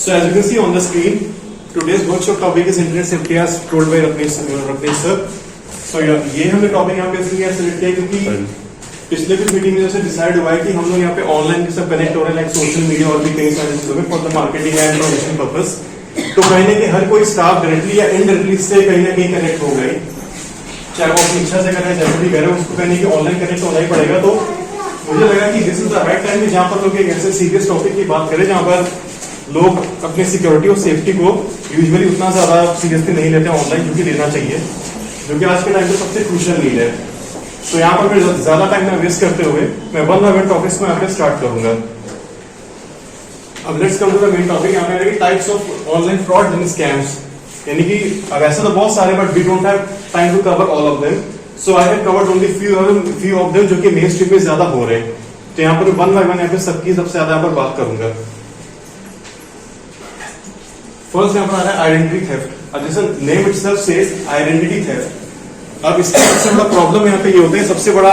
So as you can see on the screen, today's workshop topic is internet safety as told by Rapnesh sir. So ये हमने topic यहाँ पे इसलिए select किया क्योंकि पिछले कुछ मीटिंग में जैसे डिसाइड हुआ है कि हम लोग यहाँ पे ऑनलाइन के सब कनेक्ट हो रहे हैं लाइक सोशल मीडिया और भी कई सारी चीजों में for the marketing and promotion purpose. तो कहीं ना कहीं हर कोई स्टाफ डायरेक्टली या इनडायरेक्टली से कहीं ना कहीं कनेक्ट हो गए, चाहे वो अपनी इच्छा से करें जैसे भी करें, उसको कहीं ना कहीं ऑनलाइन कनेक्ट होना ही पड़ेगा। तो मुझे लगा कि this is the right time जहाँ पर लोग एक ऐसे सीरियस टॉपिक की बात करें जहाँ पर लोग अपनी सिक्योरिटी और सेफ्टी को यूजुअली उतना ज्यादा सीरियसली नहीं लेते ऑनलाइन, जो कि लेना चाहिए, जो कि आज के टाइम पे सबसे क्रूशियल नीड है। तो यहाँ पर मैं ज्यादा टाइम ना वेस्ट करते हुए मैं वन बाय वन टॉपिक्स में यहाँ पे स्टार्ट करूंगा। अब let's come to the main topic. यहाँ पे types of online fraud and scams, यानी कि वैसे तो बहुत सारे but we don't have time to cover all of them, so I have covered only few of them जो कि मेन स्ट्रीम में ज्यादा हो रहे हैं। तो यहाँ पर वन बाय वन यहाँ पे सबकी सबसे ज्यादा यहाँ पर बात करूंगा। फर्स्ट यहाँ पर आ रहा है आइडेंटिटी थेफ्ट। अब जैसे name itself says identity theft. अब इसका सबसे बड़ा प्रॉब्लम यहाँ पे ये होता है, सबसे बड़ा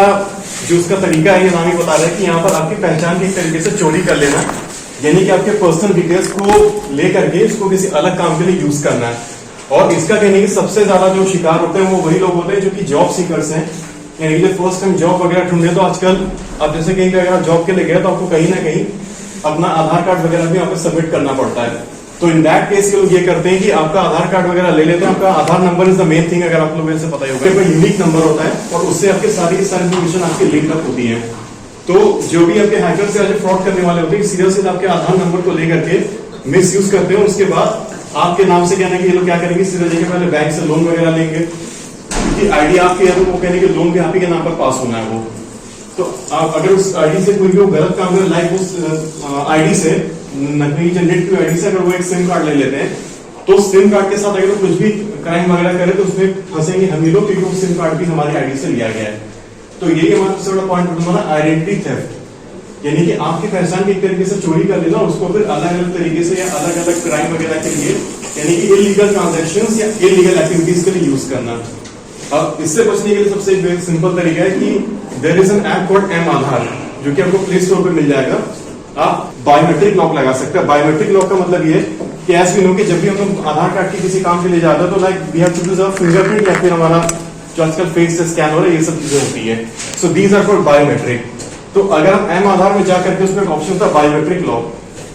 जो उसका तरीका है, ये नाम ही बता रहा है कि यहाँ पर आपकी पहचान की एक तरीके से चोरी कर लेना, यानी कि आपके पर्सनल डिटेल्स को लेकर के इसको किसी अलग काम के लिए यूज करना है। और इसका कहने की सबसे ज्यादा जो शिकार होते हैं वो वही लोग होते हैं जो कि जॉब सीकर्स हैं, यानी कि फर्स्ट टाइम जॉब वगैरह ढूंढे। तो आजकल अब जैसे कहीं अगर आप जॉब के लिए गए तो आपको कहीं ना कहीं अपना आधार कार्ड वगैरह भी यहाँ पे सबमिट करना पड़ता है। तो इन दैट केस ये लोग ये करते हैं कि आपका आधार कार्ड वगैरह ले लेते हैं। आपका Aadhaar number is the main thing, अगर आप लोगों को पता ही होगा, कोई यूनिक नंबर होता है और उससे आपके सारी इन्फॉर्मेशन आपकी लिंक अप होती है। तो जो भी आपके हैकर्स या जो फ्रॉड करने वाले होते हैं सीरियसली आपके आधार नंबर को लेकर के मिस यूज करते हैं। उसके बाद आपके नाम से कहने के ये लोग क्या करेंगे, सीधे जाके पहले बैंक से लोन वगैरह लेंगे, क्योंकि आईडी आपकी है तो वो कहने के लोन भी आप ही के नाम पर पास होना है वो। तो आप अगर उस आईडी से कोई भी गलत काम करे, लाइक उस आईडी से नकली जनरेट की आईडी से अगर वो एक सिम कार्ड ले लेते हैं, तो सिम कार्ड के साथ अगर कुछ भी क्राइम वगैरह करे तो उसमें फंसेंगे हम ही लोग, क्योंकि वो सिम कार्ड भी हमारी आईडी से लिया गया है। तो यही हमारा सबसे बड़ा पॉइंट हमारा आइडेंटिटी थेफ्ट, यानी कि आपकी पहचान की एक तरीके से चोरी कर लेना, उसको फिर अलग अलग तरीके से या अलग अलग क्राइम वगैरह के लिए, यानी कि इलीगल ट्रांजैक्शंस या इलीगल एक्टिविटीज के लिए यूज करना। अब इससे बचने के लिए सबसे सिंपल तरीका है कि there is an app called M Aadhaar, जो कि आपको प्ले स्टोर पे मिल जाएगा। आप बायोमेट्रिक लॉक लगा सकते हैं। बायोमेट्रिक लॉक का मतलब ये कि एज वी नो कि जब भी हम लोग आधार कार्ड की किसी काम के लिए जाते हैं तो like we have to use our fingerprint, या फिर हमारा जो आजकल फेस से स्कैन हो रहा है, ये सब चीजें होती है। So these are called biometric. तो अगर हम एम आधार में जाकर के उसमें ऑप्शन था बायोमेट्रिक लॉक,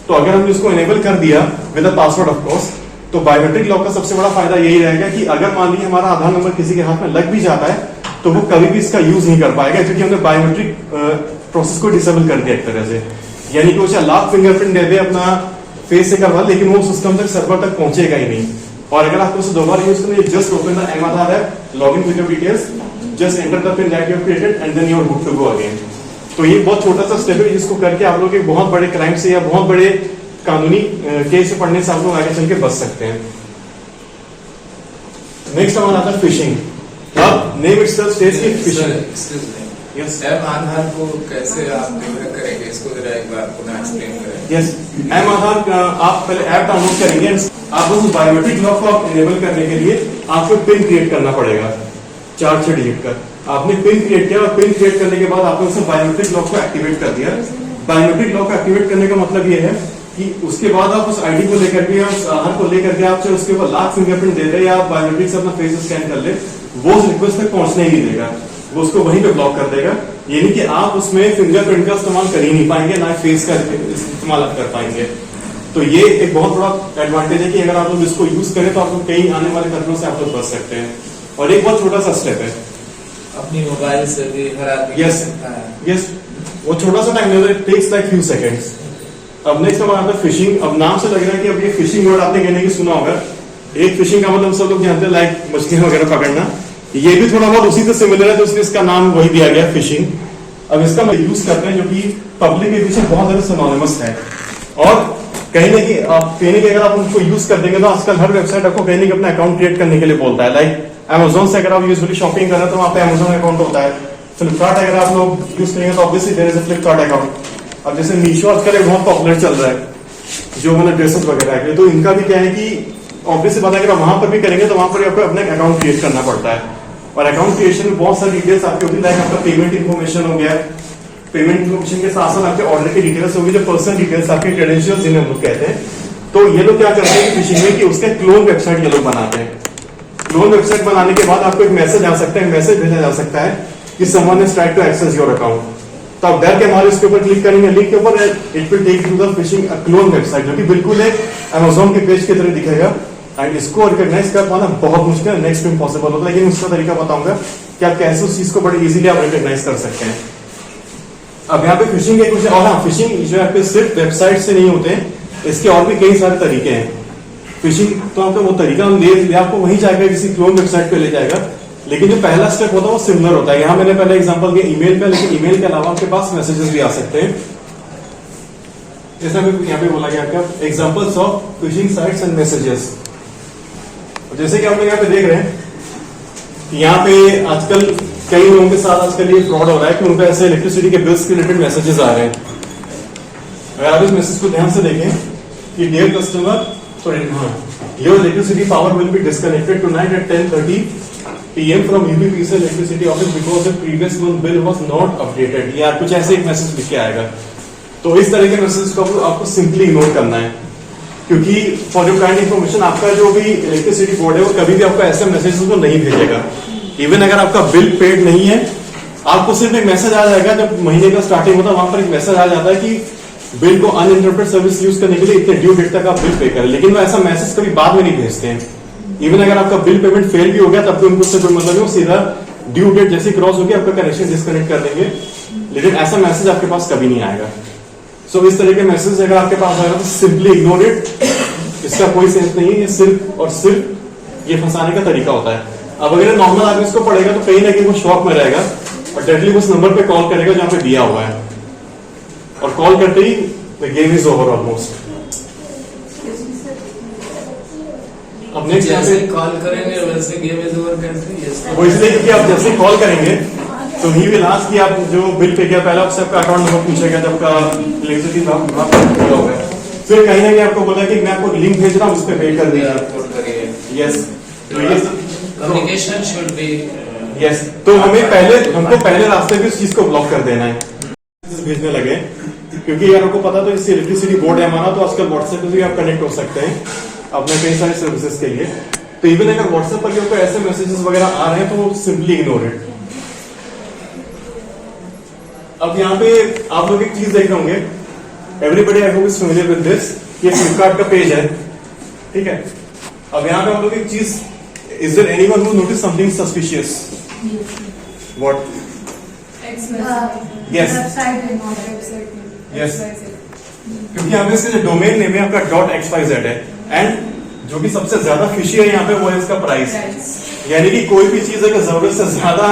तो अगर हमने उसको इनेबल कर दिया with a password of course, तो बायोमेट्रिक लॉक का सबसे बड़ा फायदा यही रहेगा कि अगर मान लीजिए हमारा आधार नंबर किसी के हाथ में लग भी जाता है तो वो कभी भी इसका यूज नहीं कर पाएगा, क्योंकि हमने बायोमेट्रिक प्रोसेस को डिसेबल कर दिया एक तरह से। यानी कि वो चाहे लाख फिंगरप्रिंट दे दे अपना फेस से करवा, लेकिन वो सिस्टम तक सर्वर तक पहुंचेगा ही नहीं। और अगर आपको उसे दोबारा यूज करना है, just open the M Aadhaar app, log in with your details, just enter the pin that you have created and then you are good to go again. तो ये बहुत छोटा सा स्टेप है जिसको करके आप लोग एक बहुत बड़े क्राइम से या बहुत बड़े कानूनी केस से पढ़ने से आप लोग आगे चल के बच सकते हैं। नेक्स्ट हमारा आता है फिशिंग। अब नेम इटसेल्फ सेज कि फिशिंग। यस, एम आधार को कैसे आप डेवलप करेंगे, इसको जरा एक बार पुनः एक्सप्लेन करें। यस, एम आधार आप पहले ऐप डाउनलोड करेंगे। आप उस बायोमेट्रिक लॉक को आप इनेबल करने के लिए आपको पिन क्रिएट करना पड़ेगा 4 डिजिट का। आपने पिन क्रिएट किया और पिन क्रिएट करने के बाद आपने उसमें बायोमेट्रिक लॉक को एक्टिवेट कर दिया। बायोमेट्रिक लॉक को एक्टिवेट करने का मतलब ये है कि उसके बाद आप उस आईडी को लेकर के, उस आधार को लेकर के आप चाहे उसके ऊपर लाख फिंगरप्रिंट दे दे या आप बायोमेट्रिक से अपना फेस स्कैन कर ले, वो उस रिक्वेस्ट तक पहुंचने ही नहीं देगा, वो उसको वहीं पे ब्लॉक कर देगा। यानी कि आप उसमें फिंगरप्रिंट का इस्तेमाल कर ही नहीं पाएंगे, ना फेस का इस्तेमाल कर पाएंगे। तो ये एक बहुत बड़ा एडवांटेज है कि अगर आप लोग इसको यूज करें तो आप लोग कई आने वाले खतरों से आप लोग बच सकते हैं। और एक बहुत छोटा सा स्टेप है, अपनी मोबाइल से भी हर आदमी यस यस, वो छोटा सा टाइम लेता है, टेक्स लाइक फ्यू सेकंड्स। अब नेक्स्ट हमारा आता है फिशिंग। अब नाम से लग रहा है कि अब ये फिशिंग वर्ड आपने कहने की सुना होगा। एक फिशिंग का मतलब सब लोग जानते हैं लाइक मछलियां वगैरह पकड़ना, ये भी थोड़ा बहुत उसी से सिमिलर है, तो इसलिए इसका नाम वही दिया गया फिशिंग। अब इसका हम यूज करते हैं जो कि पब्लिक के पीछे बहुत ज्यादा सिनोनिमस है, और कहीं ना कहीं आप कहने के अगर आप उनको यूज कर देंगे तो आजकल हर वेबसाइट आपको कहने के अपना अकाउंट क्रिएट करने के लिए बोलता है। लाइक अमेजोन से अगर आप यूजुअली शॉपिंग कर रहे हैं तो वहाँ पे अमेजोन अकाउंट होता है। फ्लिपकार्ट अगर आप लोग यूज करेंगे तो obviously there is a Flipkart account. अब जैसे मीशो आजकल एक बहुत पॉपुलर चल रहा है जो मतलब ड्रेसेस वगैरह के, तो इनका भी क्या है कि ऑब्वियसली बात है, अगर वहां पर भी करेंगे तो वहां पर आपको अपना अकाउंट क्रिएट करना पड़ता है। और अकाउंट क्रिएशन में बहुत सारी डिटेल्स आपकी होती है, लाइक आपका पेमेंट इन्फॉर्मेशन हो गया, पेमेंट इन्फॉर्मेशन के साथ साथ आपके ऑर्डर की डिटेल्स होगी, जो पर्सनल डिटेल्स आपके क्रेडेंशियल्स जिन्हें हम लोग कहते हैं, तो ये लोग क्या करते हैं फिशिंग में कि उसके क्लोन वेबसाइट ये लोग बनाते हैं। क्लोन वेबसाइट बनाने के बाद आपको एक मैसेज आ सकता है, मैसेज भेजा जा सकता है कि someone is tried to access your account. तो आप डर के मारे उसके ऊपर क्लिक करेंगे, लिंक के ऊपर it will take you to the phishing clone website, जो कि बिल्कुल एक अमेजोन के पेज की तरह दिखेगा। एंड इसको रिकॉग्नाइज कर पाना बहुत मुश्किल है, नेक्स्ट टाइम पॉसिबल होता है, लेकिन उसका तरीका बताऊंगा कि आप कैसे उस चीज को बड़े इजीली आप रिकॉग्नाइज कर सकते हैं। अब यहाँ पे फिशिंग के कुछ और, हाँ फिशिंग जो है सिर्फ वेबसाइट से नहीं होते हैं, इसके और भी कई सारे तरीके हैं फिशिंग। तो आपको वो तरीका हम ले आपको वहीं जाएगा, किसी क्लोन वेबसाइट पे ले जाएगा, लेकिन जो पहला स्टेप होता है वो सिमिलर होता है। यहाँ मैंने पहले एग्जांपल दिया ईमेल पे, लेकिन ईमेल के अलावा आपके पास मैसेजेस भी आ सकते हैं। जैसा यहाँ पे बोला गया आपका examples of fishing sites and messages. जैसे कि आप लोग यहाँ पे देख रहे हैं, यहाँ पे आजकल कई लोगों के साथ आजकल ये फ्रॉड हो रहा है कि उनको ऐसे इलेक्ट्रिसिटी के बिल्स के रिलेटेड मैसेजेस आ रहे हैं। अगर आप इस मैसेज को ध्यान से देखें कि dear customer, your electricity power will be disconnected tonight at 10:30 PM from UPPCL electricity office because the previous month bill was not updated, या कुछ ऐसे एक मैसेज लिख के आएगा। तो इस तरह के मैसेज को आपको सिंपली इग्नोर करना है, क्योंकि फॉर योर काइंड इन्फॉर्मेशन आपका जो भी इलेक्ट्रिसिटी बोर्ड है वो कभी भी आपको ऐसे मैसेज को नहीं भेजेगा। इवन अगर आपका बिल पेड नहीं है, आपको सिर्फ एक मैसेज आ जाएगा, जब महीने का स्टार्टिंग होता है वहां पर एक मैसेज आ जाता है कि बिल को अनइंटरप्टेड सर्विस यूज करने के लिए इतने ड्यू डेट तक आप बिल पे करें, लेकिन वो ऐसा मैसेज कभी बाद में नहीं भेजते हैं। इवन अगर आपका बिल पेमेंट फेल भी हो गया तब भी उनको उससे कोई मतलब नहीं, वो सीधा ड्यू डेट जैसे क्रॉस हो गया आपका कनेक्शन डिस्कनेक्ट कर देंगे, लेकिन ऐसा मैसेज आपके पास कभी नहीं आएगा। सो इस तरह के मैसेज अगर आपके पास आएगा तो सिंपली इग्नोर इट, इसका कोई सेंस नहीं है, ये सिर्फ और सिर्फ ये फंसाने का तरीका होता है। अब अगर नॉर्मल आदमी इसको पढ़ेगा तो कहीं ना कहीं वो शॉक में रहेगा और डायरेक्टली उस नंबर पे कॉल करेगा जहां पे दिया हुआ है, और कॉल करते ही the game is over almost. अब नेक्स्ट जैसे कॉल करेंगे वैसे गेम इज ओवर कैसे? वो इसलिए क्योंकि आप जैसे कॉल करेंगे तो ही विल आस्क कि आप जो बिल पे किया, पहला आपसे आपका अकाउंट नंबर पूछेगा जब का इलेक्ट्रिसिटी किया होगा, फिर कहीं ना कहीं आपको बोला कि मैं आपको लिंक भेज रहा हूँ उस पर पे कर दीजिए। यस, तो ये कम्युनिकेशन शुड बी यस, तो हमको पहले रास्ते भी उस चीज को ब्लॉक कर देना है भेजने लगे, क्योंकि यार आपको पता तो इससे इलेक्ट्रिसिटी बोर्ड है हमारा, तो आजकल व्हाट्सएप पे भी आप कनेक्ट हो सकते हैं अपने कई सारे सर्विसेज के लिए। तो इवन अगर व्हाट्सएप पर भी आपको ऐसे मैसेजेस वगैरह आ रहे हैं तो सिंपली इग्नोर इट। अब यहाँ पे आप लोग एक चीज देख रहे होंगे, everybody I hope is familiar with this, ये फ्लिपकार्ट का पेज है, ठीक है। अब यहाँ पे आप लोग एक चीज, is there anyone who notice something suspicious? What? Yes. Yes. क्योंकि यहाँ पे इसका जो डोमेन नेम है आपका .xyz है, एंड जो कि सबसे ज्यादा फिशी है यहाँ पे वो है इसका प्राइस। यानी कि कोई भी चीज अगर जरूरत से ज्यादा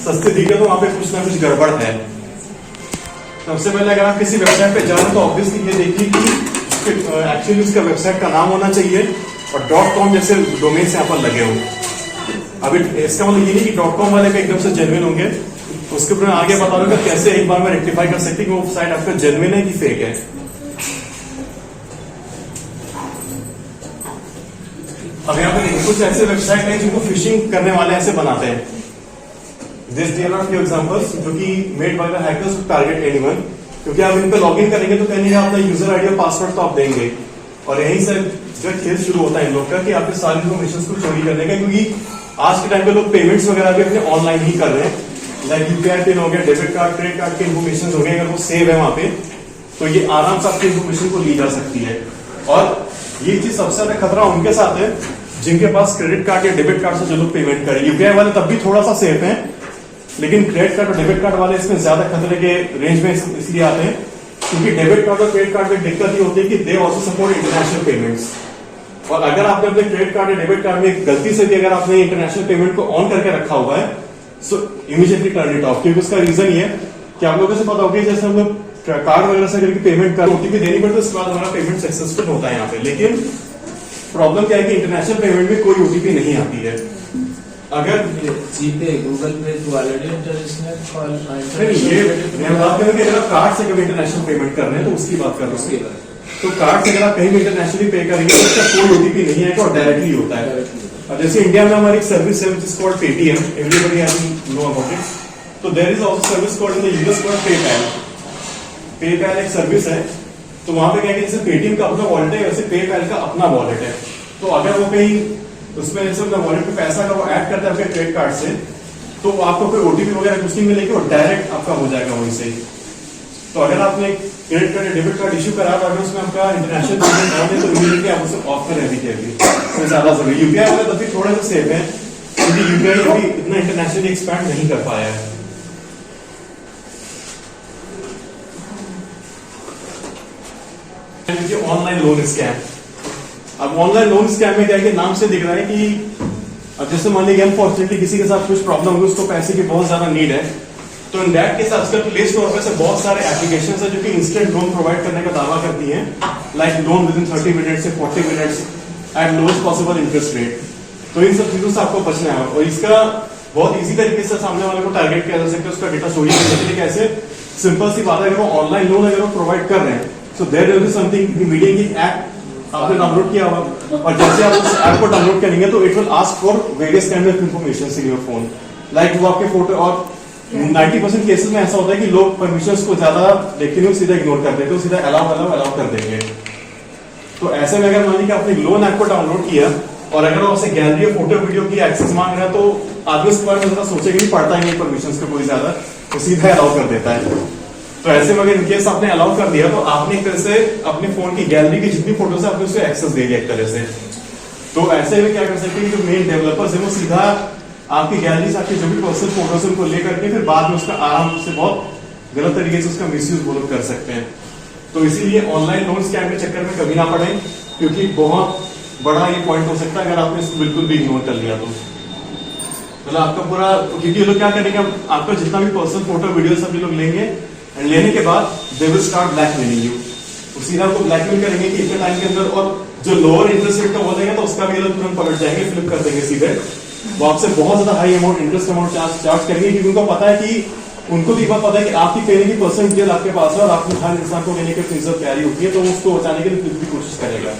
सस्ती दिखे तो वहां पे कुछ ना कुछ गड़बड़ है। सबसे पहले अगर आप किसी वेबसाइट पे जा रहे हैं तो ऑब्वियसली ये देखिए कि एक्चुअली उसका वेबसाइट का नाम होना चाहिए और .com जैसे डोमेन से यहाँ पर लगे हो। अब इसका मतलब ये नहीं कि .com वाले का एकदम से जेन्युइन होंगे, उसके ऊपर आगे बता दूंगा कैसे एक बार में रेक्टिफाई कर सकते कि वो साइट आपका जेन्युइन है कि फेक है। अब यहाँ पे कुछ ऐसे वेबसाइट हैं जिनको फिशिंग करने वाले ऐसे बनाते हैं। This there are few examples जो कि made by the hackers to target anyone, क्योंकि आप इन पे लॉगिन करेंगे तो कहीं अपना यूजर आईडी और पासवर्ड तो आप देंगे, और यहीं से जो खेल शुरू होता है इन लोग का कि आपके सारी इन्फॉर्मेशन को चोरी करने का, क्योंकि आज के टाइम पे लोग पेमेंट्स वगैरह भी अपने ऑनलाइन ही कर रहे हैं। लाइक यूपीआई पिन हो गया, डेबिट कार्ड, क्रेडिट कार्ड की इन्फॉर्मेशन हो गई, अगर वो सेव है वहां पे तो ये आराम से आपकी इन्फॉर्मेशन को ली जा सकती है। और ये चीज सबसे ज्यादा खतरा उनके साथ है जिनके पास क्रेडिट कार्ड या डेबिट कार्ड से जो लोग पेमेंट करें। यूपीआई वाले तब भी थोड़ा सा सेफ है, लेकिन क्रेडिट कार्ड और डेबिट कार्ड वाले इसमें ज्यादा खतरे के रेंज में इसलिए आते हैं क्योंकि डेबिट कार्ड और क्रेडिट कार्ड में दिक्कत ये होती है कि they also support international payments. और अगर आपने अपने क्रेडिट कार्ड या डेबिट कार्ड में गलती से भी अगर आपने इंटरनेशनल पेमेंट को ऑन करके रखा हुआ है सो इमीडिएटली टर्न इट ऑफ, क्योंकि उसका रीजन ये है कि आप लोगों से पता होगा जैसे हम लोग कार्ड वगैरह से करके पेमेंट कर ओटीपी देनी पड़ती है, उसके बाद हमारा पेमेंट सक्सेसफुल होता है यहाँ पे। लेकिन प्रॉब्लम क्या है कि इंटरनेशनल पेमेंट में कोई ओटीपी नहीं आती है। अगर जीपे गूगल पे तो ऑलरेडी इंटरनेशनल कॉल ये मैं बात करूँ कि अगर आप कार्ड से कभी इंटरनेशनल पेमेंट कर रहे हैं तो उसकी बात कर रहा हूँ। तो कार्ड से अगर आप कहीं भी इंटरनेशनली पे करेंगे तो उसका कोई ओटीपी नहीं है और डायरेक्टली होता है। और जैसे इंडिया में हमारी एक सर्विस है which is called Paytm, everybody has know about it. तो there is also service called in the US called PayPal. PayPal एक सर्विस है तो वहां पे क्या है कि जैसे पेटीएम का अपना वॉलेट है वैसे पेपैल का अपना वॉलेट है। तो अगर वो कहीं उसमें जैसे अपना वॉलेट पे पैसा का वो ऐड करता है अपने क्रेडिट कार्ड से, तो आपको कोई ओटीपी वगैरह कुछ नहीं मिलेगी और डायरेक्ट आपका हो जाएगा वहीं से ही। तो अगर आपने credit card debit card issue करा तो अगर उसमें आपका इंटरनेशनल पेमेंट ऑन है तो इमीडिएटली आप उसे ऑफ करें अभी तो ज्यादा जरूरी। यूपीआई वाला तभी थोड़ा सा सेफ है क्योंकि यूपीआई अभी इतना इंटरनेशनली एक्सपैंड नहीं कर पाया है। Online loan scam. अब ऑनलाइन लोन स्कैम में क्या है कि नाम से दिख रहा है कि अब जैसे मान लीजिए अनफॉर्चुनेटली किसी के साथ कुछ प्रॉब्लम हुई, उसको पैसे की बहुत ज्यादा नीड है, तो इन दैट केस आजकल प्ले स्टोर पर से बहुत सारे एप्लीकेशंस है जो कि इंस्टेंट लोन प्रोवाइड करने का दावा करती हैं, like loan with in 30 minutes से 40 minutes at lowest possible interest rate. तो इन सब चीजों से आपको बचना है और इसका बहुत इजी तरीके से सामने वाले को टारगेट किया जा सकता है, उसका डेटा चोरी करने के लिए। कैसे? सिंपल सी बात है, अगर वो ऑनलाइन लोन अगर वो प्रोवाइड कर रहे हैं so there will be something immediately app आपने डाउनलोड किया होगा और जैसे आप उस ऐप को डाउनलोड करेंगे तो it will ask for various kind of information in your phone, like वो आपके फोटो। और 90% केसेस में ऐसा होता है कि लोग परमिशंस को ज्यादा देखते नहीं सीधा इग्नोर कर देते, तो सीधा अलाउ कर देंगे। तो ऐसे में अगर मान लीजिए आपने लोन ऐप को डाउनलोड किया और अगर वो आपसे गैलरी और फोटो वीडियो की एक्सेस मांग रहा है तो आदमी उसके बारे में ज्यादा सोचेगा नहीं, पढ़ता ही नहीं परमिशंस को कोई ज्यादा, तो सीधा अलाउ कर देता है। तो ऐसे में अगर इनकेस आपने अलाउ कर दिया तो आपने एक तरह से अपने फोन की गैलरी की जितनी फोटोज है आपने उसको एक्सेस दे दिया एक तरह से। तो ऐसे में क्या कर सकते हैं, जो मेन डेवलपर्स है वो सीधा आपकी गैलरी से आपके जो भी पर्सनल फोटोज उनको लेकर के फिर बाद में उसका आराम से बहुत गलत तरीके से उसका मिसयूज वो लोग कर सकते हैं। तो इसीलिए ऑनलाइन लोन स्कैम के चक्कर में कभी ना पड़े, क्योंकि बहुत बड़ा ये पॉइंट हो सकता है अगर आपने इसको बिल्कुल भी इग्नोर कर लिया तो। मतलब आपका पूरा, क्योंकि ये लोग क्या करेंगे, आपका जितना भी पर्सनल फोटो वीडियो सब ये लोग लेंगे एंड लेने के बाद they will start blackmailing you. तो सीधा आपको ब्लैकमेल करेंगे कि इतने टाइम के अंदर, और जो लोअर इंटरेस्ट रेट का हो जाएगा तो उसका भी ये लोग तुरंत पलट जाएंगे, फ्लिप कर देंगे सीधे। वो आपसे बहुत ज्यादा high amount interest amount charge करेंगे, क्योंकि उनको पता है कि उनको भी पता है कि आपकी कहने की पर्सनल डिटेल आपके पास है और आपकी हर इंसान को कहने की इज्जत प्यारी होती है, तो उसको बचाने के लिए कुछ भी कोशिश करेगा।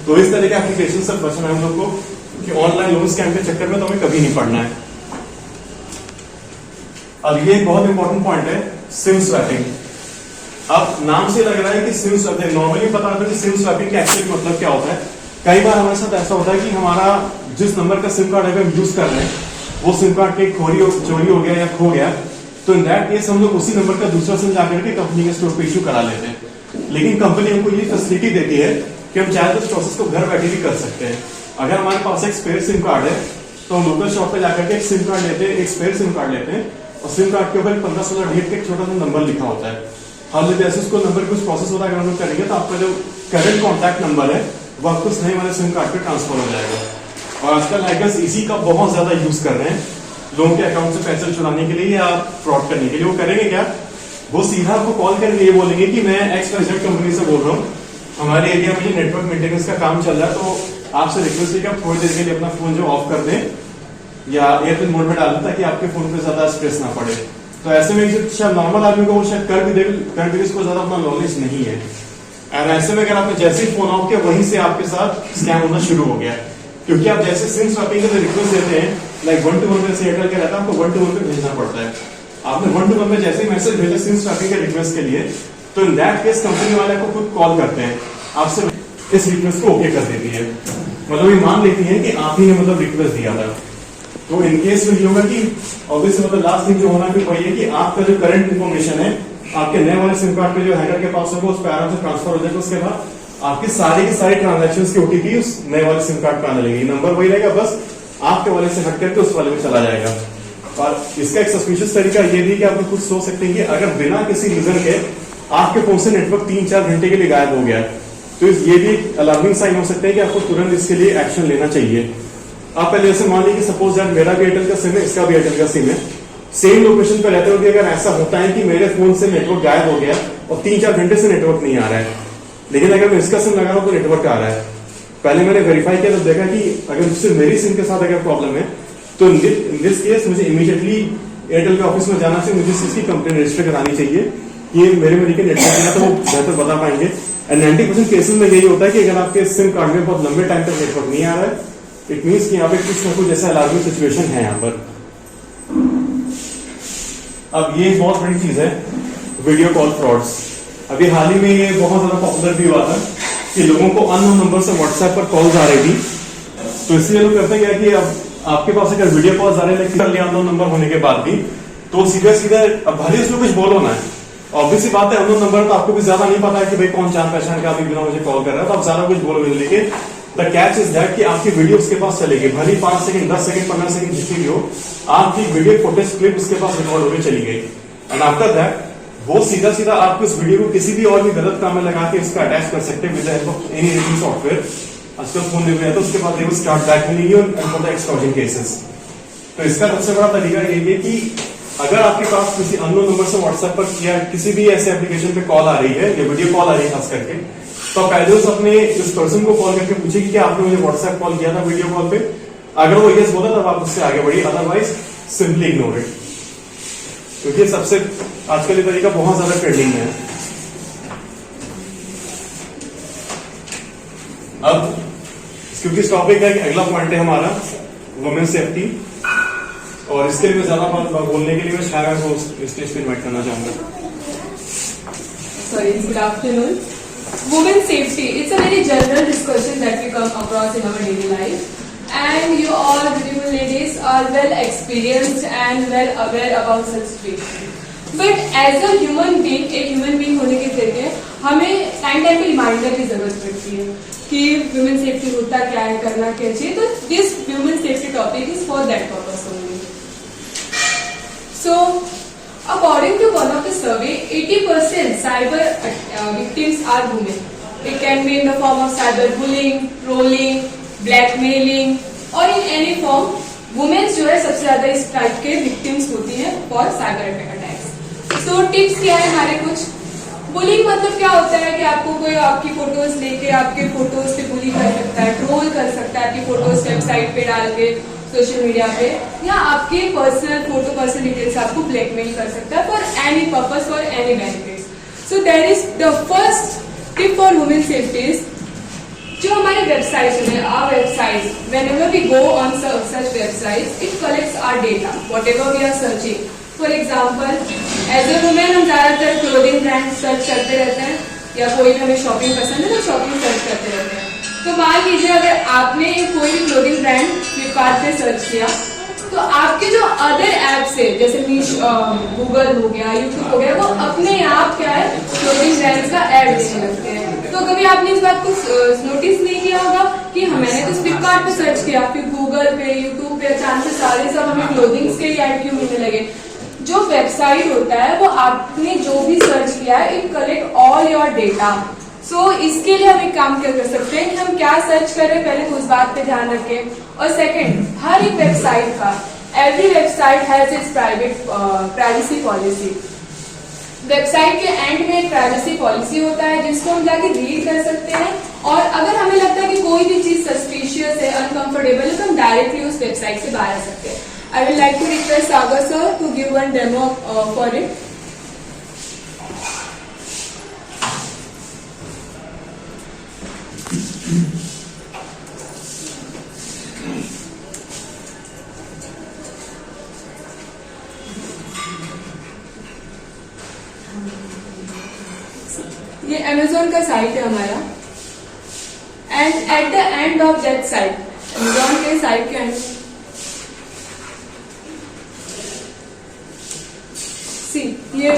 तो इस तरह के एप्लीकेशन से बचना है हम लोग को कि ऑनलाइन लोन स्कैम के चक्कर में तो हमें कभी नहीं पड़ना है। अब ये एक बहुत इंपॉर्टेंट पॉइंट है, सिम स्वैपिंग। अब नाम से लग रहा है कि सिम स्वैपिंग, नॉर्मली पता होता है कि सिम स्वैपिंग का एक्चुअली मतलब क्या होता है। कई बार हमारे साथ ऐसा होता है कि हमारा जिस नंबर का सिम कार्ड अगर हम यूज कर रहे हैं वो सिम कार्ड के चोरी हो गया या खो गया, तो इन दैट केस हम लोग उसी नंबर का दूसरा सिम जाकर के कंपनी के स्टोर पे इशू करा लेते हैं। लेकिन कंपनी हमको ये फैसिलिटी देती है कि हम चाहे तो इस प्रोसेस को घर बैठे भी कर सकते हैं। अगर हमारे पास एक स्पेयर सिम कार्ड है तो हम लोकल शॉप पे जाकर के एक सिम कार्ड लेते हैं, एक स्पेयर सिम कार्ड लेते हैं और सिम कार्ड के ऊपर 15-16 डिजिट का एक छोटा सा नंबर लिखा होता है। हम लोग जैसे उसको नंबर कुछ प्रोसेस होता है, अगर हम लोग करेंगे तो आपका जो करंट कॉन्टैक्ट नंबर है वो आपको उस नए वाले सिम कार्ड पे ट्रांसफर हो जाएगा। और आजकल हैकर्स इसी का बहुत ज्यादा यूज कर रहे हैं लोगों के अकाउंट से पैसे चुराने के लिए या फ्रॉड करने के लिए। वो करेंगे क्या, वो सीधा आपको कॉल करके ये बोलेंगे कि मैं XYZ कंपनी से बोल रहा हूँ, हमारे एरिया में ये नेटवर्क मेंटेनेंस का काम चल रहा है, तो आपसे रिक्वेस्ट है कि आप थोड़ी देर के लिए अपना फोन जो ऑफ कर दें या एयरप्लेन मोड में डाल दें ताकि आपके फोन पे ज्यादा स्ट्रेस ना पड़े। तो ऐसे में शायद नॉर्मल आदमी को वो शायद कर भी इसको ज्यादा अपना नॉलेज नहीं है। और ऐसे में अगर आपने जैसे ही फोन ऑफ किया वहीं से आपके साथ स्कैम होना शुरू हो गया, क्योंकि आप जैसे सिम स्वैपिंग के लिए रिक्वेस्ट देते हैं, लाइक 1-to-1 में से एयरटेल का रहता है, आपको 1-to-1 पे भेजना पड़ता है। आपने 1-to-1 में जैसे ही मैसेज भेजा सिम स्वैपिंग के रिक्वेस्ट के लिए, तो इन दैट केस कंपनी वाले आपको खुद कॉल करते हैं, आपसे इस रिक्वेस्ट को ओके कर देती है, मतलब ये मान लेती है कि आप ही ने मतलब रिक्वेस्ट दिया था। तो इन केस में ये होगा कि ऑब्वियसली मतलब लास्ट थिंग जो होना फिर वही है कि आपका जो करंट इन्फॉर्मेशन है आपके नए वाले सिम कार्ड पे जो हैकर के पास होगा उस पर आराम से ट्रांसफर हो जाएगा। उसके बाद आपकी सारी की सारी ट्रांजैक्शंस की ओटीपी उस नए वाले सिम कार्ड पे आने लगेगी, नंबर वही रहेगा, बस आपके वाले से हट करके उस वाले में चला जाएगा। और इसका एक सस्पिशियस तरीका ये भी कि आप खुद सोच सकते हैं कि अगर बिना किसी रीजन के आपके फोन से नेटवर्क 3-4 घंटे के लिए गायब हो गया, तो ये भी अलार्मिंग साइन हो सकता है कि आपको तुरंत इसके लिए एक्शन लेना चाहिए। आप पहले जैसे मान लीजिए सपोज दैट मेरा भी एयरटेल का सिम है, इसका भी एयरटेल का सिम है, सेम लोकेशन पर रहते हुए अगर ऐसा होता है कि मेरे फोन से नेटवर्क गायब हो गया और 3-4 घंटे से नेटवर्क नहीं आ रहा है, लेकिन अगर मैं इसका सिम लगा रहा हूं तो नेटवर्क आ रहा है, पहले मैंने वेरीफाई किया तो देखा कि अगर उससे मेरी सिम के साथ अगर प्रॉब्लम है तो इन दिस केस मुझे इमीडिएटली एयरटेल के ऑफिस में जाना चाहिए, मुझे इस चीज की कंप्लेन रजिस्टर करानी चाहिए कि मेरे मेरे के नेटवर्क है, तो वो बेहतर बता पाएंगे। एंड 90% केसेस में यही होता है कि अगर आपके सिम कार्ड में बहुत लंबे टाइम तक नेटवर्क नहीं आ रहा है, इट मीन्स कि यहाँ पे कुछ ना कुछ जैसा अलार्मिंग सिचुएशन है यहाँ पर। अब ये बहुत बड़ी चीज है वीडियो कॉल फ्रॉड्स। अभी हाल ही में ये बहुत ज्यादा पॉपुलर भी हुआ था कि लोगों को अननोन नंबर से व्हाट्सएप पर कॉल्स आ रही थी, तो इसलिए लोग करते क्या कि अब आपके पास अगर वीडियो कॉल्स आ रहे हैं लेकिन अननोन नंबर होने के बाद भी, तो सीधे सीधे अब भले उसमें कुछ बोलो ना है, ऑब्वियसली बात है अननोन नंबर तो आपको भी ज्यादा नहीं पता है कि भाई कौन जान पहचान के अभी बिना मुझे कॉल कर रहा है, तो आप ज्यादा कुछ बोलोगे, लेकिन द कैच इज दैट कि आपकी वीडियो उसके पास चलेगी, भले 5 सेकंड 10 सेकंड 15 सेकंड जितनी भी हो, आपकी वीडियो फुटेज क्लिप उसके पास रिकॉर्ड होकर चली गई, एंड आफ्टर दैट वो सीधा सीधा आपकी उस वीडियो को किसी भी और भी गलत काम में लगा के इसका अटैच कर सकते हैं with the help of any editing software. आजकल फोन ले तो उसके बाद they will start blackmailing you and for the extortion cases. तो इसका सबसे बड़ा तरीका यही है कि अगर आपके पास किसी अननोन नंबर से व्हाट्सएप पर या किसी भी ऐसे एप्लीकेशन पे कॉल आ रही है या वीडियो कॉल आ रही है खास करके, तो पहले उस अपने इस पर्सन को कॉल करके पूछे कि क्या आपने मुझे व्हाट्सएप कॉल किया था वीडियो कॉल पे, अगर वो यस बोला तब आप उससे आगे बढ़िए, अदरवाइज सिंपली इग्नोर इट, क्योंकि सबसे आजकल ये तरीका बहुत ज्यादा ट्रेंडिंग में है। अब क्योंकि इस टॉपिक का अगला पॉइंट है हमारा वुमेन सेफ्टी, और इसके लिए मैं ज्यादा बात बोलने के लिए मैं शायद को स्टेज पे इनवाइट करना चाहूंगा। Sorry, good afternoon. Women safety. It's a very general discussion that we come across in our daily life. And you all beautiful ladies are well experienced and well aware about such situations. But as a human being, एक human being होने के जरिए हमें time time पे reminder की जरूरत पड़ती है कि women safety होता क्या है, करना क्या चाहिए। तो this women safety topic is for that purpose only. So, according to one of the survey, 80% cyber victims are women. It can be in the form of cyberbullying, trolling, blackmailing, or in any form. Women जो है सबसे ज्यादा इस type के victims होती हैं for cyber attacks. So tips क्या है हमारे कुछ? बुलिंग मतलब क्या होता है कि आपको कोई आपकी फोटोज लेके आपके फोटोज पे बुली कर सकता है, ट्रोल कर सकता है, आपकी फोटोज वेबसाइट पे डाल के सोशल मीडिया पे, या आपके पर्सनल फोटो पर्सनल डिटेल्स आपको ब्लैकमेल कर सकता है for any purpose for any benefits. So that is the first tip for women safety. जो हमारे वेबसाइट है, our website, whenever we go on such websites, it collects our data, whatever we are searching. For example as a women हम ज्यादातर clothing brand search करते रहते हैं, या कोई भी हमें शॉपिंग पसंद है तो शॉपिंग सर्च करते रहते हैं। तो मान लीजिए अगर आपने कोई भी क्लोथिंग ब्रांड फ्लिपकार्ट पे सर्च किया, तो आपके जो अदर एप्स है जैसे गूगल हो गया, यूट्यूब हो गया, वो अपने आप क्या है क्लोथिंग ब्रांड्स का ऐड देने लगते हैं। तो कभी आपने इस बात को नोटिस नहीं किया होगा कि मैंने तो फ्लिपकार्ट पे सर्च किया, फिर गूगल पे यूट्यूब पे अचानक से सारे सब हमें क्लोथिंग्स के ऐड क्यों मिलने लगे। जो वेबसाइट होता है वो आपने जो भी सर्च किया है, it collect all your data. So इसके लिए हम एक काम क्या कर सकते हैं कि हम क्या सर्च करें, पहले तो उस बात पे ध्यान रखें, और सेकंड, हर एक वेबसाइट का, every website has its privacy policy. Website के एंड में एक प्राइवेसी पॉलिसी होता है जिसको हम जाके रीड कर सकते हैं, और अगर हमें लगता है कि कोई भी चीज सस्पिशियस है, अनकंफर्टेबल है, तो हम डायरेक्टली उस वेबसाइट से बाहर आ सकते हैं। I would like to request Sagar sir to give one demo for it. ये Amazon का साइट है हमारा, and at the end of that site, Amazon के साइट के एंड ये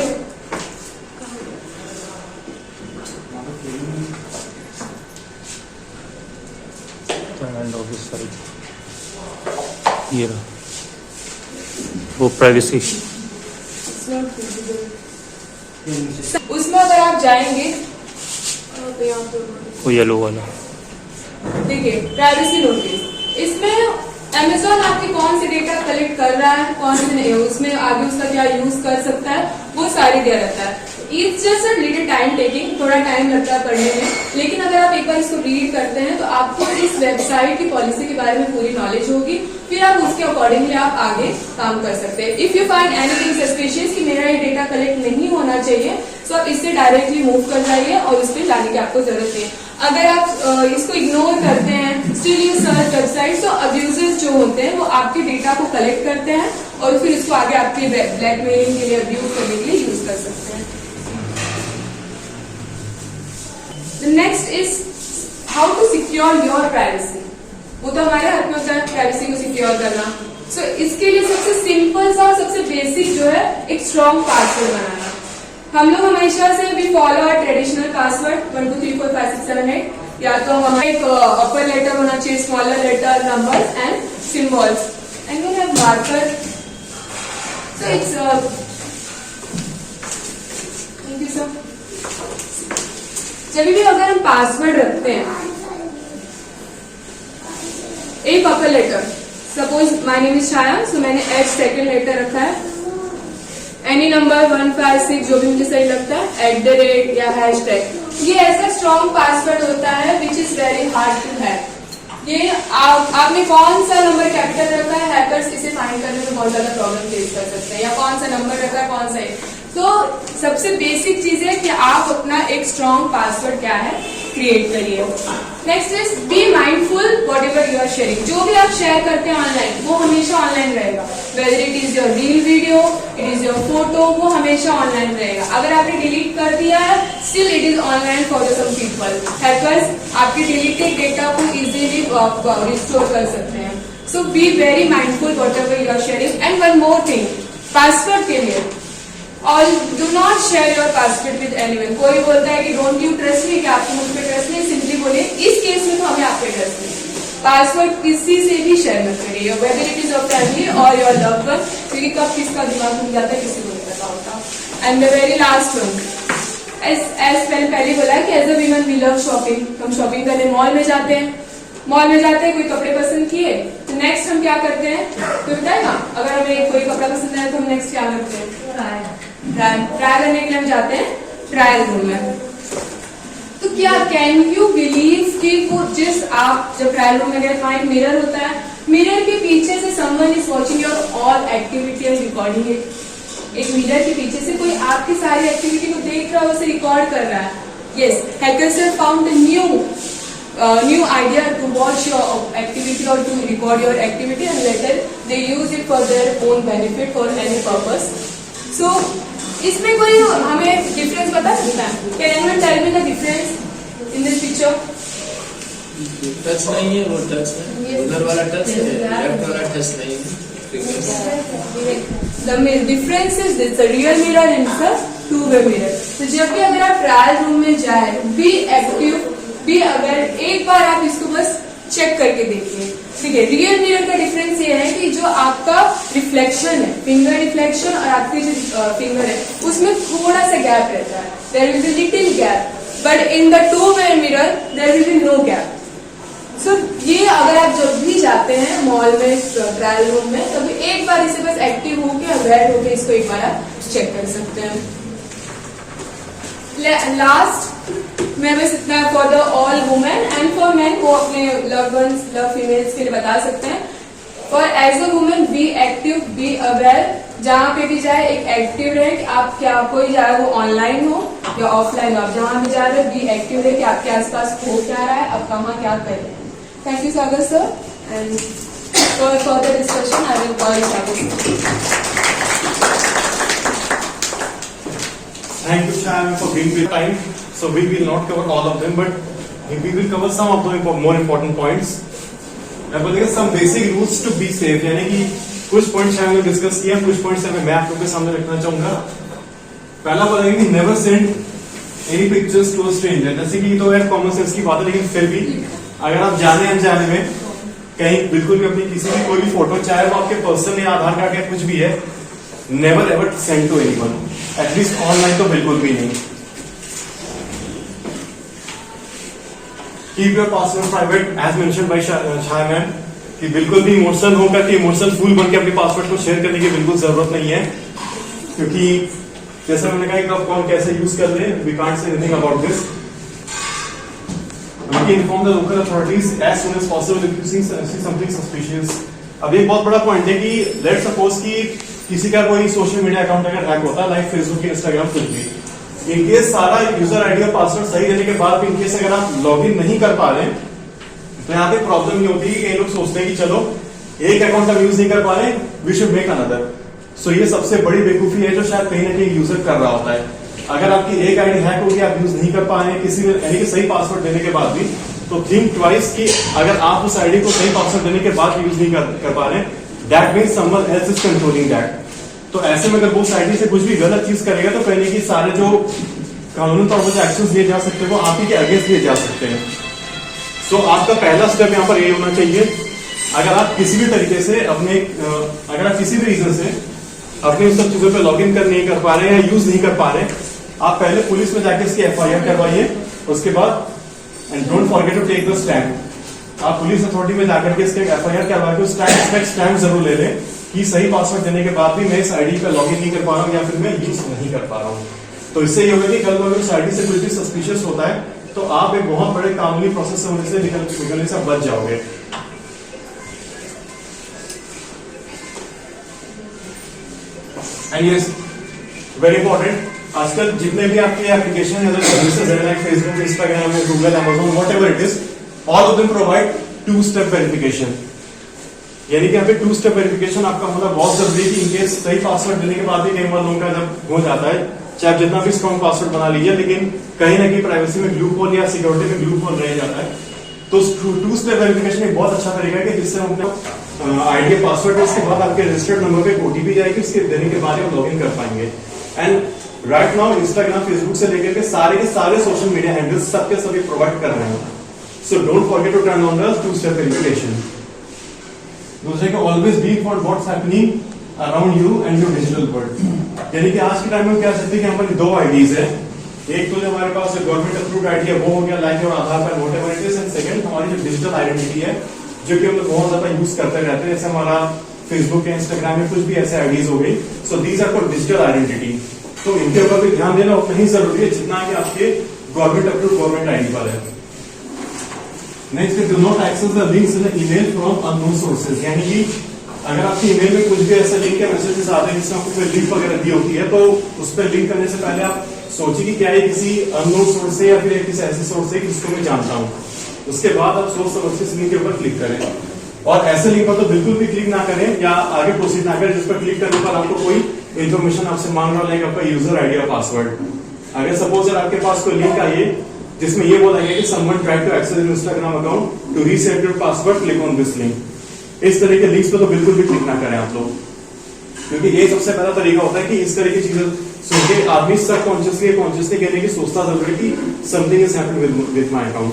ये रहा वो प्राइवेसी। उसमें अगर आप जाएंगे वो येलो वाला, देखिए प्राइवेसी नोटिस, इसमें Amazon आपके कौन से डेटा कलेक्ट कर रहा है, कौन से नहीं, उसमें आगे उसका क्या यूज कर सकता है, वो सारी दिया रहता है। It's just a little time taking, थोड़ा टाइम लगता है पढ़ने में, लेकिन अगर आप एक बार इसको रीड करते हैं तो आपको इस वेबसाइट की पॉलिसी के बारे में पूरी नॉलेज होगी, फिर आप उसके अकॉर्डिंगली आप आगे काम कर सकते हैं। If you find anything suspicious कि मेरा ये डेटा कलेक्ट नहीं होना चाहिए, तो आप इससे डायरेक्टली मूव कर जाइए और उस पर जाने की आपको जरूरत नहीं है। अगर आप इसको इग्नोर करते हैं, स्टिल यू सर्च वेबसाइट, तो अब्यूजर्स जो होते हैं वो आपके डेटा को कलेक्ट करते हैं और फिर इसको आगे आपके ब्लैकमेलिंग के लिए, अब्यूज करने के लिए यूज कर सकते हैं। Next is how to secure your privacy. वो तो हमारे हाथ में होता है प्राइवेसी को सिक्योर करना। सो इसके लिए सबसे सिंपल सा और सबसे बेसिक जो है एक स्ट्रॉन्ग पासवर्ड बनाना। हम लोग हमेशा से भी फॉलो ट्रेडिशनल पासवर्ड 1 2 3 4 5 6 7 8, या तो हमारा एक अपर लेटर होना चाहिए, smaller letter, numbers and symbols, and we have marker. So it's thank you sir. जब भी अगर हम पासवर्ड रखते हैं, एक upper letter, suppose my name is Chhaya, so मैंने एच सेकंड लेटर रखा है, एनी नंबर 1 5 6 जो भी मुझे सही लगता है, @ या हैशटैग। ये ऐसा स्ट्रॉन्ग पासवर्ड होता है which is very hard to hack. ये आपने कौन सा नंबर कैपिटल रखा है, हैकर्स इसे फाइंड करने में बहुत ज्यादा प्रॉब्लम फेस कर सकते हैं, या कौन सा नंबर रखा है, कौन सा है। तो सबसे बेसिक चीज है कि आप अपना एक स्ट्रॉन्ग पासवर्ड क्या है क्रिएट करिए। Next is be mindful whatever you are sharing. जो भी आप शेयर करते हैं ऑनलाइन वो हमेशा ऑनलाइन रहेगा, whether it is your reel video, it is your photo, वो हमेशा ऑनलाइन रहेगा। अगर आपने डिलीट कर दिया है, still it is online for some people. Hackers आपके डिलीटेड डेटा को इजीली रिस्टोर कर सकते हैं। So be very mindful whatever you are sharing. And one more thing, password के लिए और do not share your password with anyone. कोई बोलता है कि डोंट यू ट्रस्ट मी, कि आपको मुझ पे ट्रस्ट नहीं, सिंपली बोलिए इस केस में तो हमें आप पे ट्रस्ट नहीं। पासवर्ड किसी से भी शेयर मत करिए, whether it is your family और योर लव्ड वन, क्योंकि कब किसका दिमाग घूम जाता है किसी को नहीं पता होता। And the very last one, as पहले बोला कि as a women we love shopping. हम शॉपिंग करने मॉल में जाते हैं, कोई कपड़े पसंद किए तो नेक्स्ट हम क्या करते हैं, तो बताएगा, अगर हमें कोई कपड़ा पसंद आया तो हम नेक्स्ट क्या करते हैं, ट्राई करने के लिए हम जाते हैं ट्रायल रूम में। तो क्या कैन यू बिलीव कि वो जिस आप जब ट्रायल रूम में गए, वहां एक मिरर होता है, मिरर के पीछे से someone is watching your all activity and recording it. एक मिरर के पीछे से कोई आपकी सारी एक्टिविटी को देख रहा है, उसे रिकॉर्ड कर रहा है। Yes, hackers have found a new idea to watch your activity or to record your activity, and later they use it for their own benefit for any purpose. So इसमें कोई हमें डिफरेंस बता सकता है? Can anyone tell me the difference in this picture? Touch नहीं है, वो touch है, उधर वाला टच है, लेफ्ट वाला टच नहीं है। The difference is this: the real mirror and the two-way mirror. तो जब भी अगर आप ट्रायल रूम में जाए, बी एक्टिव, भी अगर एक बार आप इसको बस चेक करके देखिए, ठीक है। रियल मिरर का डिफरेंस ये है कि जो आपका रिफ्लेक्शन है, फिंगर रिफ्लेक्शन और आपकी जो फिंगर है, उसमें थोड़ा सा गैप रहता है, there will be little gap, but in the two way mirror there will be no gap. So ये अगर आप जब भी जाते हैं मॉल में, ट्रायल रूम में, तभी एक बार इसे बस एक्टिव होके अवेयर होके इसको एक बार आप चेक कर सकते हैं। लास्ट में बस इतना for the all women and for man, वो अपने लव वंस, लव फीमेल्स के लिए बता सकते हैं। For as a women be active, be aware, जहाँ पे भी जाए एक एक्टिव रहे कि आप क्या, कोई जाए वो ऑनलाइन हो या ऑफलाइन हो, आप जहाँ भी जा रहे हो बी एक्टिव रहे कि आपके आसपास हो क्या रहा है, आप कहाँ क्या कर रहे हैं। Thank you Sagar sir, and for further discussion I will call Sagar sir. Thank you, Sham, for giving me time. So we will not cover all of them, but we will cover some of the more important points. मैं बोलेगा some basic rules to be safe, यानी कि कुछ points हमने discuss किया, कुछ points मैं आप लोगों के सामने रखना चाहूंगा। पहला बोलेंगे कि never send any pictures to a stranger। जैसे कि तो यार कॉमन सेंस की बात है, लेकिन फिर भी अगर आप जाने अनजाने में कहीं बिल्कुल भी अपनी किसी की कोई भी फोटो, चाहे वो आपके पर्सन या आधार कार्ड या कुछ भी है, never ever send to anyone, at least online तो बिल्कुल भी नहीं। Keep your password private as mentioned by Chhaya ma'am, कि बिल्कुल भी इमोशनल होगा कि इमोशनल फूल बन के अपने पासवर्ड को शेयर करने की बिल्कुल जरूरत नहीं है, क्योंकि जैसा मैंने कहा कि कब कौन कैसे यूज कर ले, we can't say anything about this. Inform the local authorities as soon as possible if you see something suspicious. अब एक बहुत बड़ा पॉइंट है कि लेट्स सपोज कि किसी का कोई सोशल मीडिया अकाउंट अगर हैक होता है, लाइक फेसबुक, इंस्टाग्राम, कुछ भी, इनकेस सारा यूजर आईडी और पासवर्ड सही देने के बाद भी इनकेस अगर आप लॉगिन नहीं कर पा रहे हैं, तो यहाँ पे प्रॉब्लम ये होती है कि लोग सोचते हैं कि चलो एक अकाउंट हम यूज नहीं कर पा रहे, वी शुड मेक अनदर। सो ये सबसे बड़ी बेवकूफी है जो शायद कहीं ना कहीं यूजर कर रहा होता है। अगर आपकी एक आईडी हैक होगी, आप यूज नहीं कर पा रहे हैं किसी भी, यानी कि सही पासवर्ड देने के बाद भी, तो थिंक ट्वाइस कि अगर आप उस आईडी को सही पासवर्ड देने के बाद यूज नहीं कर पा रहे हैं, that means someone else is controlling that. तो ऐसे में अगर वो उस आईडी से कुछ भी गलत चीज करेगा तो पहले की सारे जो कानून तौर पर जो एक्शन लिए जा सकते हैं वो आप ही के अगेंस्ट लिए जा सकते हैं। सो आपका पहला स्टेप यहाँ पर ये होना चाहिए, अगर आप किसी भी तरीके से अगर आप किसी भी रीजन से अपनी सब चीजों पे लॉग इन नहीं कर पा रहे हैं या यूज नहीं कर पा रहे, आप पहले पुलिस में जाके इसकी FIR करवाइए। उसके बाद and don't forget to take the stamp. आप पुलिस अथॉरिटी में जाकर के इसके FIR करवा के स्टैम्प जरूर ले लें कि सही पासवर्ड देने के बाद भी मैं इस आईडी पे लॉग इन नहीं कर पा रहा हूँ या फिर मैं यूज नहीं कर पा रहा हूँ। तो इससे ये होगा कि कल को अगर उस आईडी से कुछ भी सस्पिशियस होता है तो आप एक बहुत बड़े कानूनी प्रोसेस से होने से निकलने से बच जाओगे। एंड यस, वेरी इंपॉर्टेंट, आजकल जितने भी आपके एप्लीकेशन है, सर्विसेज है, like Facebook, Instagram, Google, Amazon, whatever it is, all of them provide two step verification. यानी कि यहाँ पे 2-स्टेप वेरिफिकेशन आपका होना बहुत जरूरी है कि इनकेस सही पासवर्ड देने के बाद भी कई बार लोगों का जब हो जाता है, चाहे आप जितना भी स्ट्रॉन्ग पासवर्ड बना लीजिए, लेकिन कहीं ना कहीं प्राइवेसी में ग्लू होल या सिक्योरिटी में ग्लू होल रह जाता है। तो 2-स्टेप वेरिफिकेशन एक बहुत अच्छा तरीका है कि जिससे हम अपने आईडी पासवर्ड है, उसके बाद आपके रजिस्टर्ड नंबर पे OTP जाएगी, उसके देने के बाद आप लॉग इन कर पाएंगे। And right now Instagram, Facebook से लेकर के सारे सोशल मीडिया हैंडल्स सबके सभी प्रोवाइड कर रहे हैं। So don't forget to turn on the two step verification. दूसरे को always be for what's happening around you and your digital world. यानी कि आज के टाइम में क्या सकते हैं कि हमारी 2 आईडीज है, एक तो जो हमारे पास गवर्नमेंट अप्रूव्ड आईडी है वो हो गया लाइक और Aadhaar card, whatever it is, and second हमारी जो डिजिटल आइडेंटिटी है जो कि हम लोग बहुत ज्यादा यूज करते रहते हैं, जैसे हमारा फेसबुक या इंस्टाग्राम में कुछ भी ऐसे आईडीज हो गई। So these are for digital identity. तो इनके ऊपर भी ध्यान देना उतना ही जरूरी है जितना कि आपके गवर्नमेंट अप्रूव्ड गवर्नमेंट आईडी पर है। Next, do not access the links in the email from unknown sources. यानी कि अगर आपकी ईमेल में कुछ भी ऐसे लिंक या मैसेजेस आते हैं जिसमें आपको कोई लिंक वगैरह दी होती है, तो उस पर लिंक करने से पहले आप सोचिए कि क्या ये किसी अननोन सोर्स से या फिर किसी ऐसे सोर्स से जिसको मैं जानता हूँ। उसके बाद आप सोच समझ के इस लिंक के ऊपर क्लिक करें, और ऐसे लिंक पर तो बिल्कुल भी क्लिक ना करें या आगे प्रोसीड ना करें जिस पर क्लिक करने पर आपको कोई इन्फॉर्मेशन आपसे मांग रहा है, आपका यूजर आईडी और पासवर्ड। अगर सपोज आपके पास कोई लिंक आई है जिसमें ये बोला गया कि someone tried to access your Instagram account to reset your password, click on this link, इस तरह के लिंक्स पे तो बिल्कुल भी क्लिक ना करें आप लोग, क्योंकि ये सबसे पहला तरीका होता है कि इस तरह की चीजें सुन के आदमी सब कॉन्शियसली कहने की सोचता जरूर है कि something is happening with my account.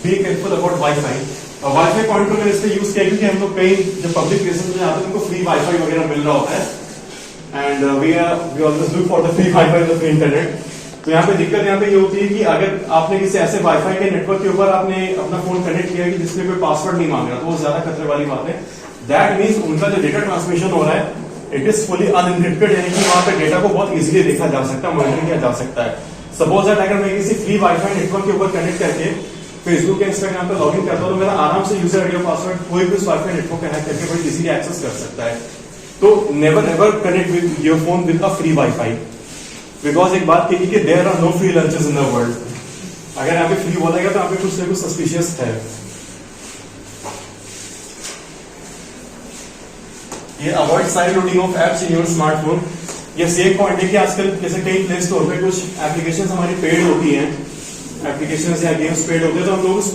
Be careful about wifi. Wifi point को मैंने इसलिए यूज किया क्योंकि हम लोग कई जब पब्लिक प्लेसेस में जाते हैं उनको फ्री वाईफाई वगैरह मिल रहा होता है, and we always look for the free wifi the free internet. तो यहाँ पे दिक्कत यहाँ पे ये होती है कि अगर आपने किसी ऐसे वाईफाई के नेटवर्क के ऊपर आपने अपना फोन कनेक्ट किया कि जिसमें कोई पासवर्ड नहीं मांग रहा, तो वो ज्यादा खतरे वाली बात है। दैट मीन्स उनका जो डेटा ट्रांसमिशन हो रहा है इट इज फुली अनएन्क्रिप्टेड, यानी कि वहां पे डेटा को बहुत इजीली देखा जा सकता है, मॉनिटर किया जा सकता है। सपोज दैट अगर मैं किसी फ्री वाईफाई नेटवर्क के ऊपर कनेक्ट करके फेसबुक या इंस्टाग्राम पे लॉगिन करता हूं तो मेरा आराम से यूजर आईडी और पासवर्ड कोई भी उस वाईफाई नेटवर्क को हैक करके बड़ी इजीली एक्सेस कर सकता है। तो never ever connect with your phone with a free wifi, because एक बात कही कि there are no free lunches in the world. अगर यहाँ पे फ्री बोलेगा तो यहाँ पे कुछ ना कुछ सस्पिशियस है। ये avoid side loading of apps in your smartphone. ये एक पॉइंट है कि आजकल जैसे कई प्ले स्टोर पे कुछ एप्लीकेशंस हमारी पेड होती हैं, एप्लीकेशंस या गेम्स पेड होते हैं, तो हम लोग उस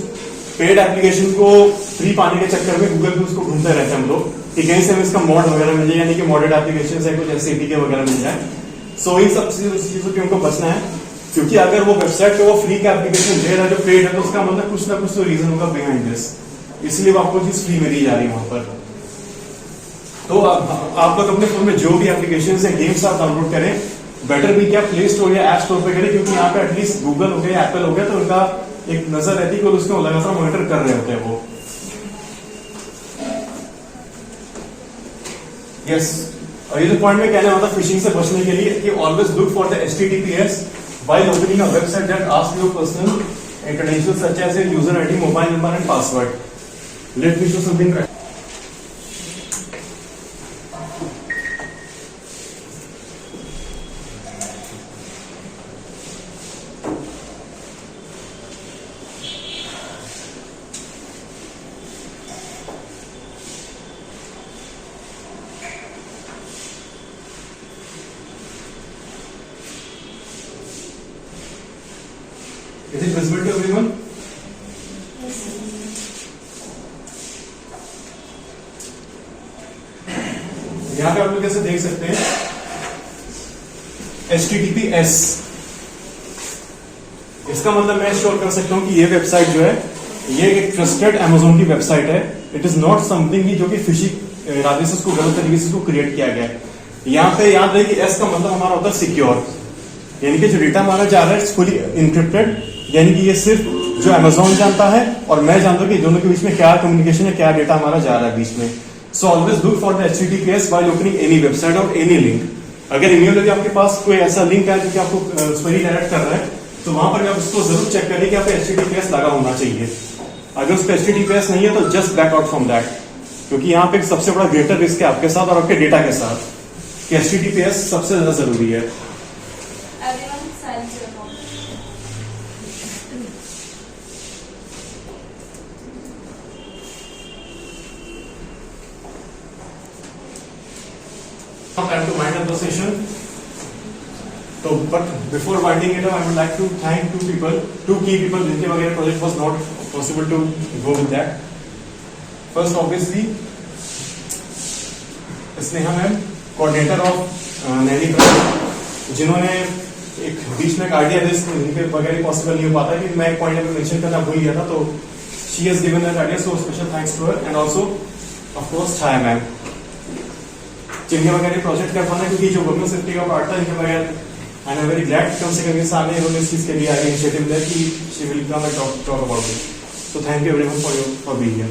पेड एप्लीकेशन को फ्री पाने के चक्कर में गूगल पे उसको ढूंढते रहते हैं हम लोग कि कहीं से हमें इसका मॉड वगैरह मिल जाए, यानी कि मॉडेड एप्लीकेशन है कुछ ऐसे APK वगैरह मिल जाए। सो इन सब चीजों के हमको बचना है, क्योंकि अगर वो वेबसाइट पे वो फ्री का एप्लीकेशन दे रहा है जो पेड है, तो उसका मतलब कुछ ना कुछ तो रीजन होगा बिहाइंड दिस, इसलिए वो आपको चीज फ्री में दी जा रही है वहां पर। तो आप लोग अपने फोन में जो भी एप्लीकेशन है गेम्स आप डाउनलोड करें, बेटर भी क्या प्ले स्टोर या ऐप स्टोर पे करें, क्योंकि यहाँ पे एटलीस्ट गूगल हो गया, एप्पल हो गया, तो उनका एक नजर रहती है कि उसको लगातार मॉनिटर कर रहे होते हैं वो। यस, और ये जो पॉइंट में कहने वाला था फिशिंग से बचने के लिए कि always look for the HTTPS while opening a website that asks your personal and credentials such as your user ID, mobile number and password. Let me show something. Is it visible to everyone? यहां पे आप लोग कैसे देख सकते हैं HTTPS, इसका मतलब मैं श्योर कर सकता हूं कि ये वेबसाइट जो है ये एक ट्रस्टेड Amazon की वेबसाइट है. इट इज नॉट समथिंग जो कि फिशिंग इरादे से उसको गलत तरीके से इसको क्रिएट किया गया है. यहाँ पे याद रहे कि S का मतलब हमारा होता है सिक्योर, यानी कि जो डेटा हमारा जा रहा है इट्स फुली इनक्रिप्टेड, यानी कि ये सिर्फ जो Amazon जानता है और मैं जानता हूं कि दोनों के बीच में क्या कम्युनिकेशन है, क्या डेटा हमारा जा रहा है बीच में. So always look for the HTTPS while opening any website और एनी लिंक. अगर ईमेल में आपके पास कोई ऐसा लिंक है जो कि आपको उस पर ही डायरेक्ट कर रहा है तो वहां पर भी आप उसको जरूर चेक करें कि आप HTTPS लगा होना चाहिए. अगर उस पर HTTPS नहीं है तो just back out from that, क्योंकि यहाँ पे सबसे बड़ा ग्रेटर रिस्क है आपके साथ और आपके डेटा के साथ कि HTTPS सबसे ज्यादा जरूरी है. Everyone silence your phone. Time to wind up the session. So, but before winding it up, I would like to thank two key people जिनके बगैर project was not possible to go with that. First, obviously, Sneha ma'am, coordinator of Naini project, जिन्होंने एक बीच में एक idea दे जिनके बगैर possible नहीं हो पाता कि मैं एक पॉइंट में मेंशन करना भूल गया था, तो she has given that idea, so special thanks to her. And also, of course, Chhaya ma'am, जिनके बगैर प्रोजेक्ट कर पाना, क्योंकि जो वुमेन सेफ्टी का पार्ट था इनके बगैर आई एम वेरी ग्लैड कम से कम ये सामने इन्होंने इस चीज के लिए आगे इनिशिएटिव लिया कि she will come and talk about it. So thank you everyone for being here.